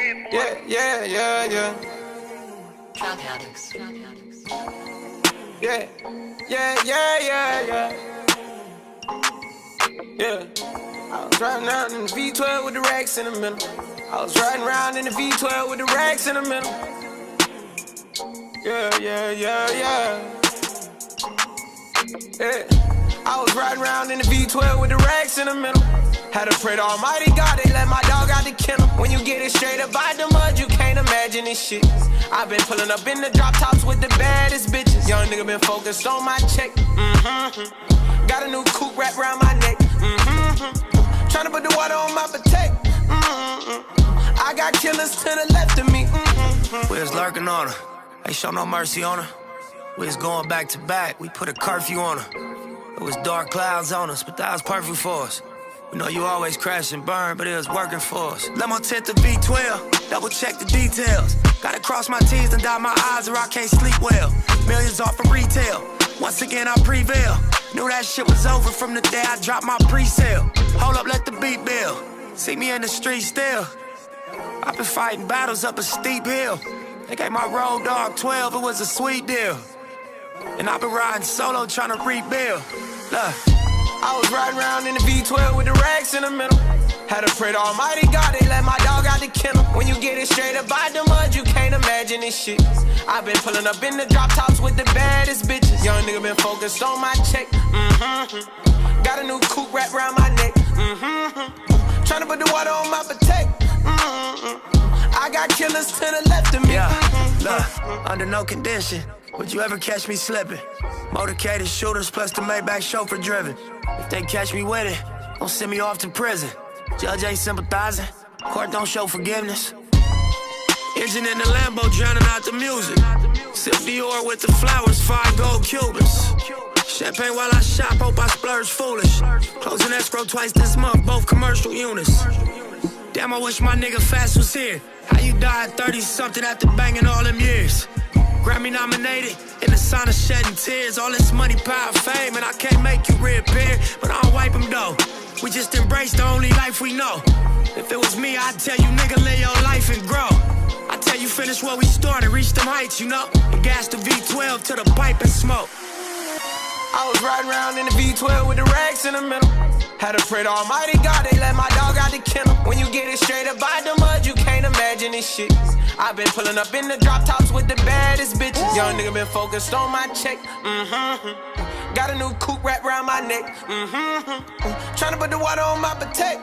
Yeah, yeah, yeah, yeah. Drug addicts. Yeah, yeah, yeah, yeah, yeah. Yeah. I was riding around in the V12 with the racks in the middle. I was riding around in the V12 with the racks in the middle. Yeah, yeah, yeah, yeah. Yeah. I was riding around in the V12 with the racks in the middle. Had to pray to Almighty God, they let my dog out the kennel. When you get it straight up out the mud, you can't imagine this shit. I've been pulling up in the drop tops with the baddest bitches. Young nigga been focused on my check. Got a new coupe wrapped around my neck. Tryna put the water on my potato. I got killers to the left of me. We was lurking on her, ain't show no mercy on her. We was going back to back, we put a curfew on her. It was dark clouds on us, but that was perfect for us. We know you always crash and burn, but it was working for us. Let my tent to V12, double check the details. Gotta cross my T's and dot my I's or I can't sleep well. Millions off of retail, once again I prevail. Knew that shit was over from the day I dropped my pre-sale. Hold up, let the beat build. See me in the street still. I've been fighting battles up a steep hill. They gave my road dog 12, it was a sweet deal. And I've been riding solo trying to rebuild. Look. I was riding around in the V12 with the racks in the middle. Had to pray to Almighty God, they let my dog out the kennel. When you get it straight up out the mud, you can't imagine this shit. I've been pulling up in the drop tops with the baddest bitches. Young nigga been focused on my check. Got a new coupe wrapped around my neck. Tryna put the water on my potato. I got killers to the left of me. Yeah, look, under no condition would you ever catch me slipping. Motorcaded shooters plus the Maybach chauffeur driven. If they catch me with it, don't send me off to prison. Judge ain't sympathizing, court don't show forgiveness. Engine in the Lambo drowning out the music. Sip Dior with the flowers, 5 gold Cubans. Champagne while I shop, hope I splurge foolish. Closing escrow twice this month, both commercial units. Damn, I wish my nigga Fast was here. How you died 30-something after banging all them years? Grammy nominated, in the sign of shedding tears. All this money, power, fame, and I can't make you reappear. But I don't wipe them though. We just embrace the only life we know. If it was me, I'd tell you, nigga, live your life and grow. I tell you, finish where we started, reach them heights, you know. And gas the V12 to the pipe and smoke. I was riding around in the V12 with the racks in the middle. Had to pray to Almighty God, they let my dog out the kennel. When you get it straight up out the mud, you can't imagine this shit. I've been pulling up in the drop tops with the baddest bitches. Young nigga been focused on my check. Got a new coupe wrapped around my neck. Tryna put the water on my potato.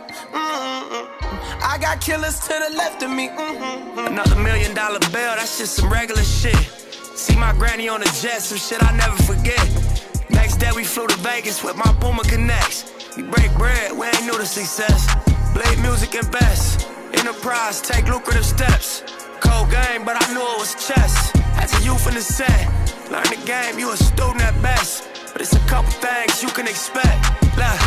I got killers to the left of me. Another $1 million bill, that's just some regular shit. See my granny on the jet, some shit I never forget. Next day we flew to Vegas with my Puma Connects. We break bread, we ain't new to success. Blade music and best. Enterprise, take lucrative steps. Cold game, but I knew it was chess. As a youth in the set, learn the game, you a student at best. But it's a couple things you can expect. Look,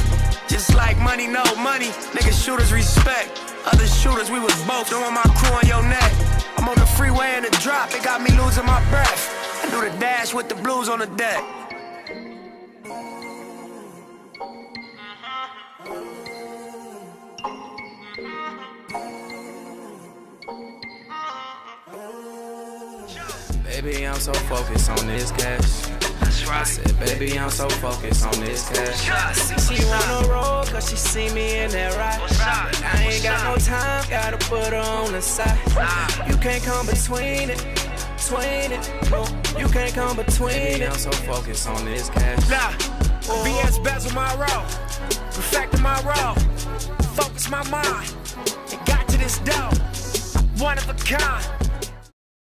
just like money, no money, niggas shooters respect. Other shooters, we was both, don't want my crew on your neck. I'm on the freeway in the drop, it got me losing my breath. I do the dash with the blues on the deck. Baby, I'm so focused on this cash. That's right. I said, baby, I'm so focused on this cash. She wanna roll cause she see me in that ride. I ain't got no time, gotta put her on the side. You can't come between it, no, you can't come between it. Baby, I'm so focused on this cash. BS bezel my roll, perfecting my role, focus my mind, and got to this dough, one of a kind.